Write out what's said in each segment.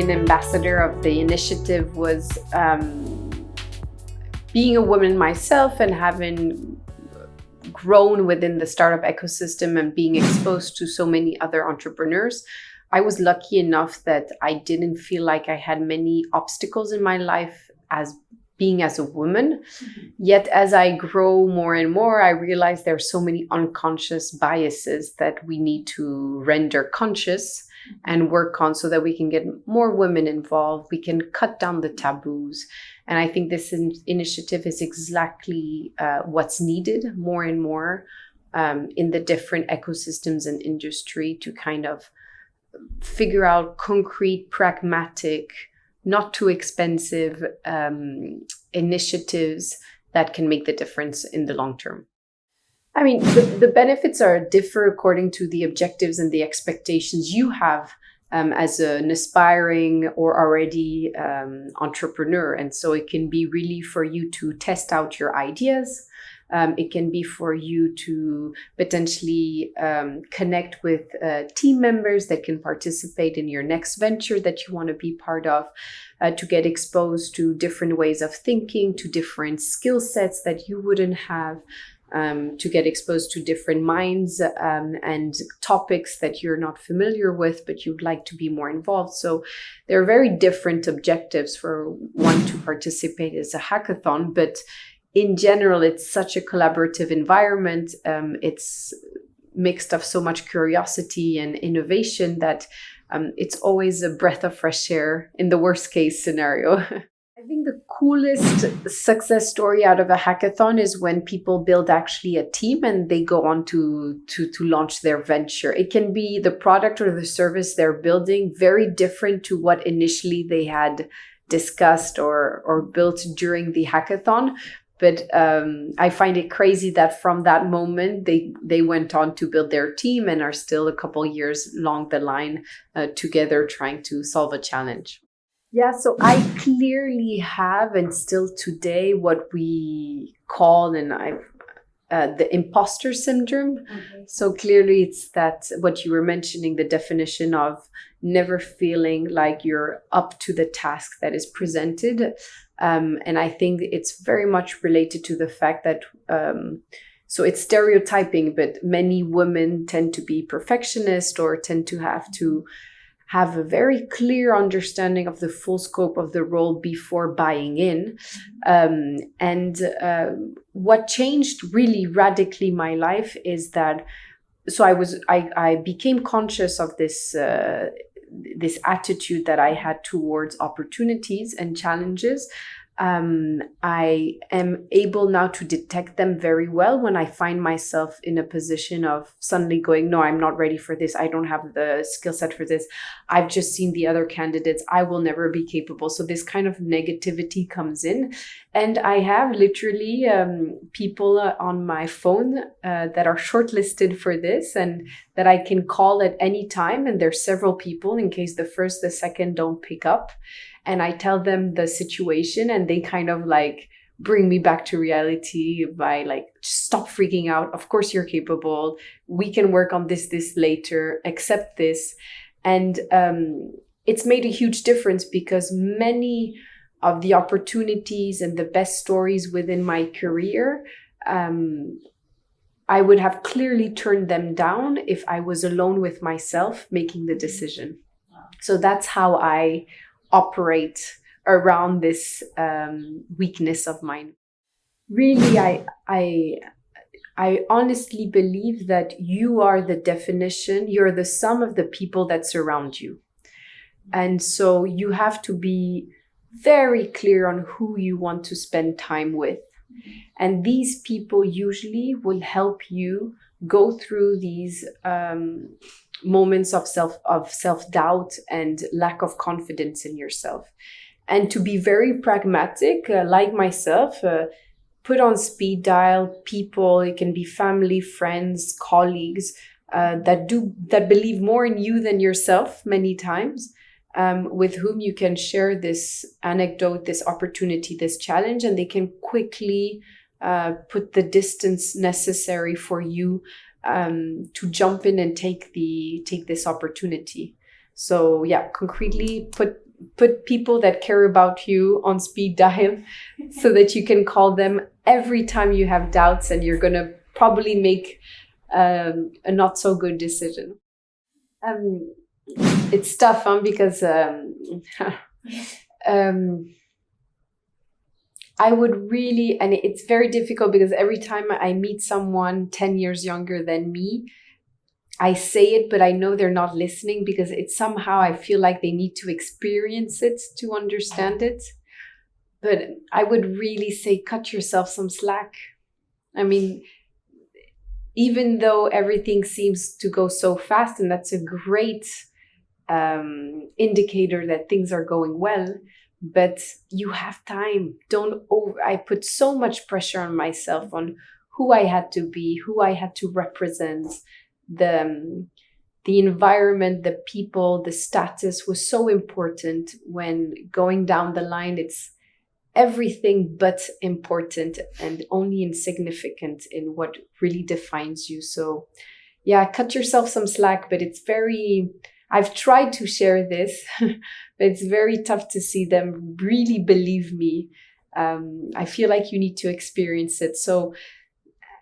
an ambassador of the initiative was being a woman myself and having grown within the startup ecosystem and being exposed to so many other entrepreneurs. I was lucky enough that I didn't feel like I had many obstacles in my life as a woman. Mm-hmm. Yet as I grow more and more, I realize there are so many unconscious biases that we need to render conscious and work on so that we can get more women involved. We can cut down the taboos. And I think this initiative is exactly what's needed more and more in the different ecosystems and industry to kind of figure out concrete, pragmatic, not too expensive initiatives that can make the difference in the long term. I mean, the benefits differ according to the objectives and the expectations you have as an aspiring or already entrepreneur. And so it can be really for you to test out your ideas. It can be for you to potentially connect with team members that can participate in your next venture that you want to be part of, to get exposed to different ways of thinking, to different skill sets that you wouldn't have, to get exposed to different minds and topics that you're not familiar with, but you'd like to be more involved. So there are very different objectives for one to participate as a hackathon, but in general, it's such a collaborative environment. It's mixed of so much curiosity and innovation that it's always a breath of fresh air in the worst case scenario. I think the coolest success story out of a hackathon is when people build actually a team and they go on to launch their venture. It can be the product or the service they're building very different to what initially they had discussed or built during the hackathon. But I find it crazy that from that moment, they went on to build their team and are still a couple years along the line together trying to solve a challenge. Yeah, so I clearly have, and still today, what we call, the imposter syndrome. Okay. So clearly it's that what you were mentioning, the definition of never feeling like you're up to the task that is presented. And I think it's very much related to the fact that, so it's stereotyping, but many women tend to be perfectionist or tend to have a very clear understanding of the full scope of the role before buying in. What changed really radically my life is that, so I became conscious of this attitude that I had towards opportunities and challenges. I am able now to detect them very well when I find myself in a position of suddenly going, no, I'm not ready for this. I don't have the skill set for this. I've just seen the other candidates. I will never be capable. So this kind of negativity comes in. And I have literally people on my phone that are shortlisted for this and that I can call at any time. And there's several people in case the first, the second don't pick up. And I tell them the situation and they kind of like bring me back to reality by like, stop freaking out. Of course you're capable. We can work on this later, accept this. And it's made a huge difference because many of the opportunities and the best stories within my career, I would have clearly turned them down if I was alone with myself making the decision. So that's how I operate around this weakness of mine. Really, I honestly believe that you are the definition, you're the sum of the people that surround you. And so you have to be very clear on who you want to spend time with. And these people usually will help you go through these moments of self-doubt and lack of confidence in yourself. And to be very pragmatic, like myself, put on speed dial people. It can be family, friends, colleagues that believe more in you than yourself many times, with whom you can share this anecdote, this opportunity, this challenge, and they can quickly put the distance necessary for you to jump in and take this opportunity. So yeah, concretely put put people that care about you on speed dial so that you can call them every time you have doubts and you're going to probably make a not so good decision. It's tough, because I would really, and it's very difficult because every time I meet someone 10 years younger than me, I say it, but I know they're not listening because it's somehow I feel like they need to experience it to understand it. But I would really say cut yourself some slack. I mean, even though everything seems to go so fast, and that's a great indicator that things are going well, but you have time. I put so much pressure on myself on who I had to be, who I had to represent. The environment, the people, the status was so important. When going down the line, it's everything but important and only insignificant in what really defines you. So yeah, cut yourself some slack, but I've tried to share this, but it's very tough to see them really believe me. I feel like you need to experience it. So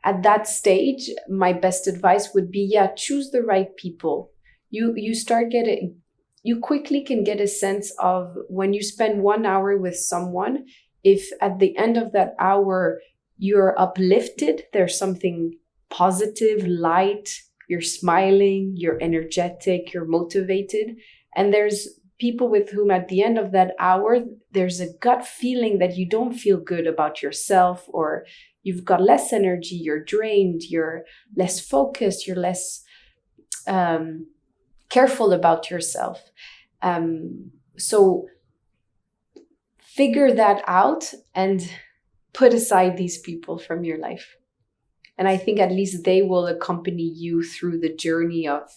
at that stage, my best advice would be, choose the right people. You quickly can get a sense of when you spend 1 hour with someone, if at the end of that hour, you're uplifted, there's something positive, light, you're smiling, you're energetic, you're motivated. And there's people with whom at the end of that hour, there's a gut feeling that you don't feel good about yourself, or you've got less energy, you're drained, you're less focused, you're less careful about yourself. So figure that out and put aside these people from your life. And I think at least they will accompany you through the journey of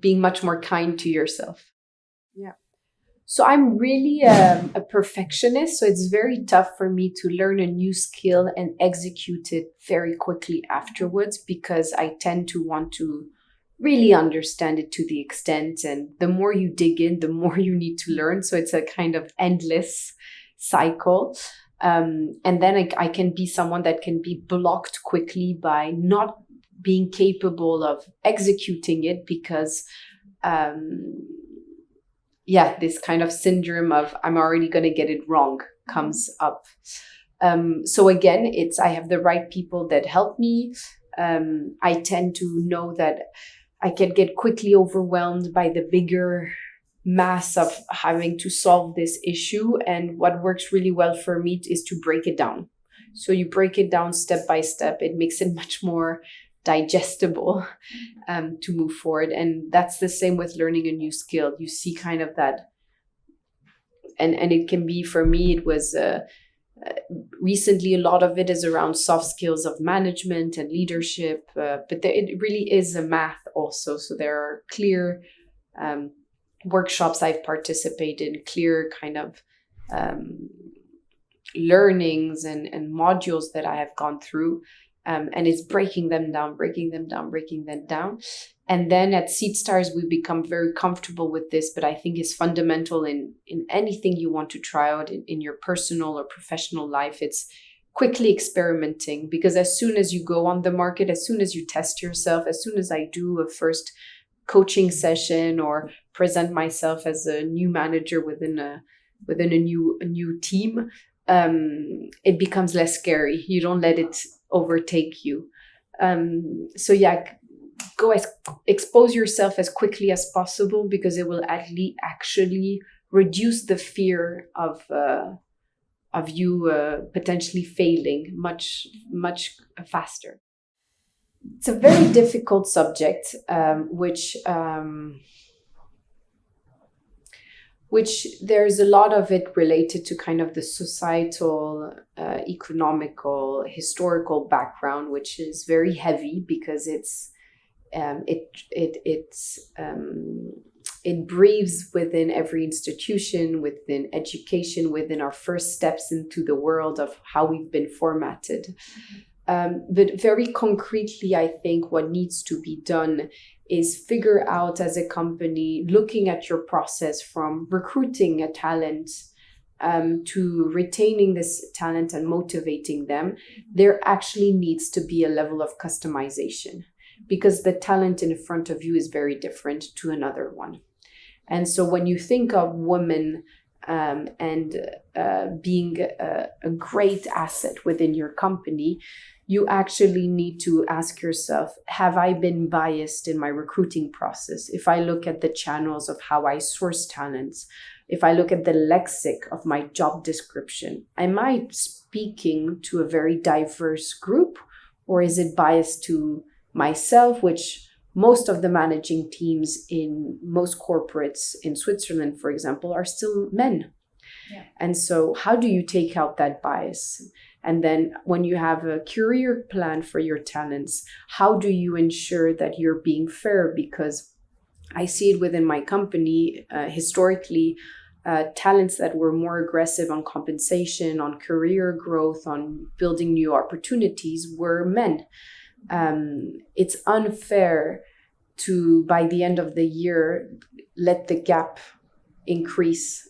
being much more kind to yourself. Yeah. So I'm really a perfectionist. So it's very tough for me to learn a new skill and execute it very quickly afterwards, because I tend to want to really understand it to the extent. And the more you dig in, the more you need to learn. So it's a kind of endless cycle. And then I can be someone that can be blocked quickly by not being capable of executing it because, this kind of syndrome of I'm already going to get it wrong comes up. So again, I have the right people that help me. I tend to know that I can get quickly overwhelmed by the bigger mass of having to solve this issue. And what works really well for me is to break it down. So you break it down step by step. It makes it much more digestible to move forward. And that's the same with learning a new skill. You see kind of that. And it can be, for me, it was recently a lot of it is around soft skills of management and leadership. But it really is a math also. So there are clear workshops I've participated in, clear kind of learnings and modules that I have gone through. And it's breaking them down. And then at SeedStars, we become very comfortable with this, but I think it's fundamental in anything you want to try out in your personal or professional life. It's quickly experimenting, because as soon as you go on the market, as soon as you test yourself, as soon as I do a first coaching session or present myself as a new manager within a new team, it becomes less scary. You don't let it overtake you. Go expose yourself as quickly as possible, because it will actually reduce the fear of you potentially failing much faster. It's a very difficult subject, which there's a lot of it related to kind of the societal, economical, historical background, which is very heavy, because it breathes within every institution, within education, within our first steps into the world of how we've been formatted. But very concretely, I think what needs to be done is figure out as a company, looking at your process from recruiting a talent to retaining this talent and motivating them, there actually needs to be a level of customization, because the talent in front of you is very different to another one. And so when you think of women and being a great asset within your company, you actually need to ask yourself, have I been biased in my recruiting process? If I look at the channels of how I source talents, if I look at the lexic of my job description, am I speaking to a very diverse group, or is it biased to myself, which most of the managing teams in most corporates in Switzerland, for example, are still men. Yeah. And so how do you take out that bias? And then when you have a career plan for your talents, how do you ensure that you're being fair? Because I see it within my company, historically, talents that were more aggressive on compensation, on career growth, on building new opportunities were men. It's unfair to, by the end of the year, let the gap increase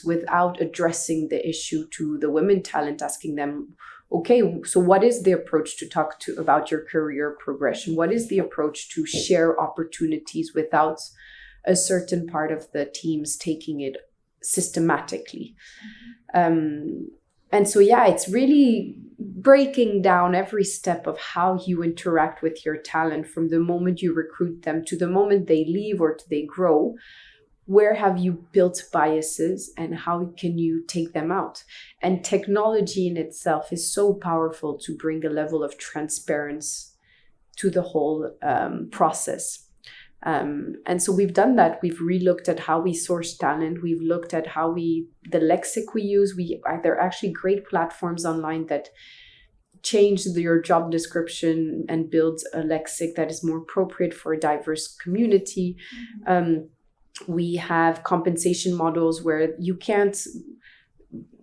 without addressing the issue to the women talent, asking them, okay, so what is the approach to talk to about your career progression? What is the approach to share opportunities without a certain part of the teams taking it systematically? And so, yeah, it's really breaking down every step of how you interact with your talent from the moment you recruit them to the moment they leave or they grow. Where have you built biases and how can you take them out? And technology in itself is so powerful to bring a level of transparency to the whole process. And so we've done that. We've relooked at how we source talent. We've looked at how the lexic we use. There are actually great platforms online that change your job description and build a lexic that is more appropriate for a diverse community. We have compensation models where you can't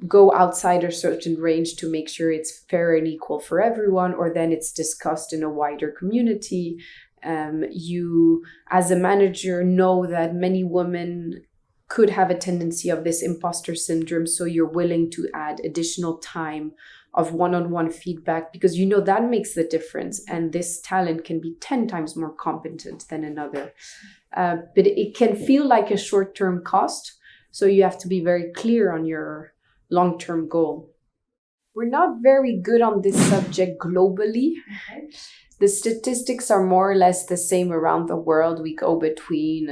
go outside a certain range to make sure it's fair and equal for everyone, or then it's discussed in a wider community. You, as a manager, know that many women could have a tendency of this imposter syndrome, so you're willing to add additional time of one-on-one feedback because you know that makes the difference, and this talent can be 10 times more competent than another. But it can feel like a short-term cost, so you have to be very clear on your long-term goal. We're not very good on this subject globally. Okay. The statistics are more or less the same around the world. We go between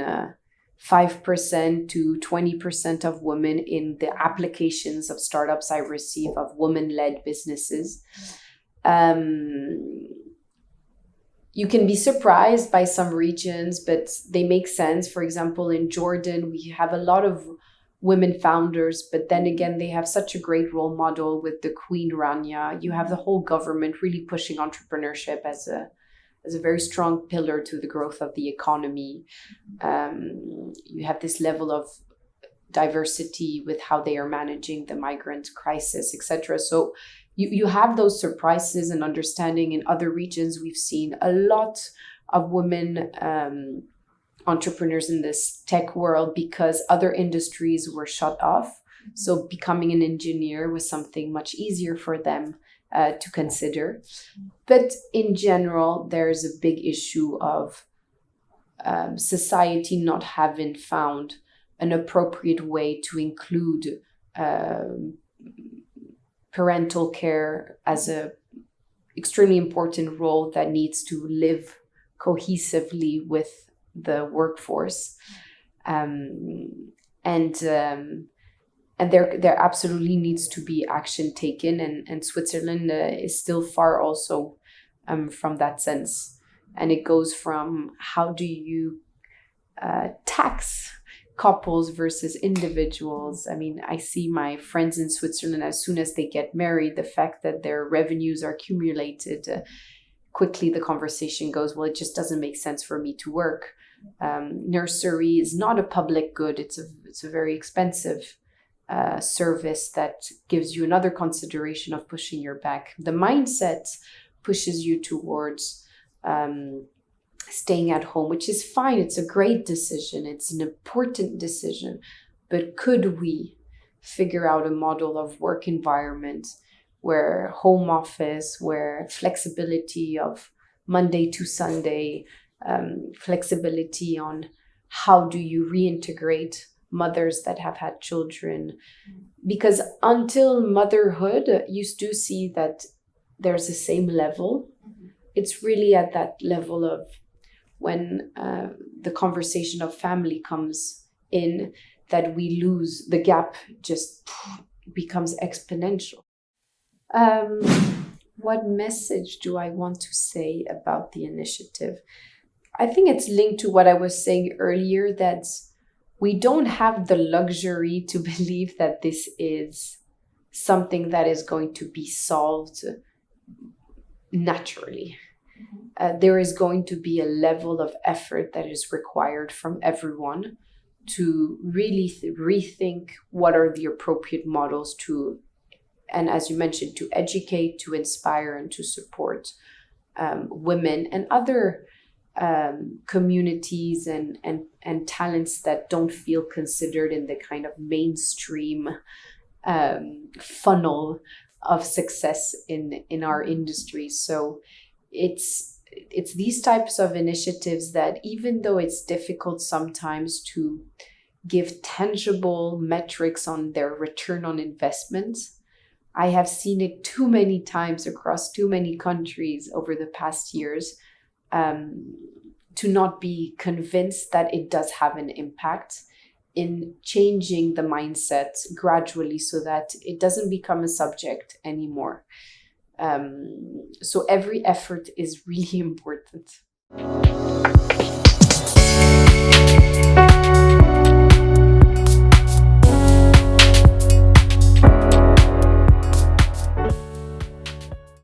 5% to 20% of women in the applications of startups I receive of women-led businesses. You can be surprised by some regions, but they make sense. For example, in Jordan, we have a lot of women founders, but then again, they have such a great role model with the Queen Rania. You have the whole government really pushing entrepreneurship as a very strong pillar to the growth of the economy. You have this level of diversity with how they are managing the migrant crisis, etc. So you have those surprises and understanding. In other regions, we've seen a lot of women entrepreneurs in this tech world because other industries were shut off. So becoming an engineer was something much easier for them to consider. But in general, there's a big issue of society not having found an appropriate way to include parental care as a extremely important role that needs to live cohesively with the workforce. And there absolutely needs to be action taken, and Switzerland is still far also from that sense. And it goes from how do you tax couples versus individuals. I mean, I see my friends in Switzerland, as soon as they get married, the fact that their revenues are accumulated, quickly the conversation goes, well, it just doesn't make sense for me to work. Nursery is not a public good. It's a very expensive service that gives you another consideration of pushing your back. The mindset pushes you towards staying at home, which is fine. It's a great decision. It's an important decision. But could we figure out a model of work environment where home office, where flexibility of Monday to Sunday, flexibility on how do you reintegrate mothers that have had children? Because until motherhood, you do see that there's the same level. It's really at that level of when the conversation of family comes in that we lose, the gap just becomes exponential. What message do I want to say about the initiative? I think it's linked to what I was saying earlier, that we don't have the luxury to believe that this is something that is going to be solved naturally. There is going to be a level of effort that is required from everyone to really rethink what are the appropriate models to, and as you mentioned, to educate, to inspire, and to support women and other communities and talents that don't feel considered in the kind of mainstream funnel of success in our industry. So it's these types of initiatives that, even though it's difficult sometimes to give tangible metrics on their return on investment, I have seen it too many times across too many countries over the past years to not be convinced that it does have an impact in changing the mindset gradually so that it doesn't become a subject anymore. So every effort is really important.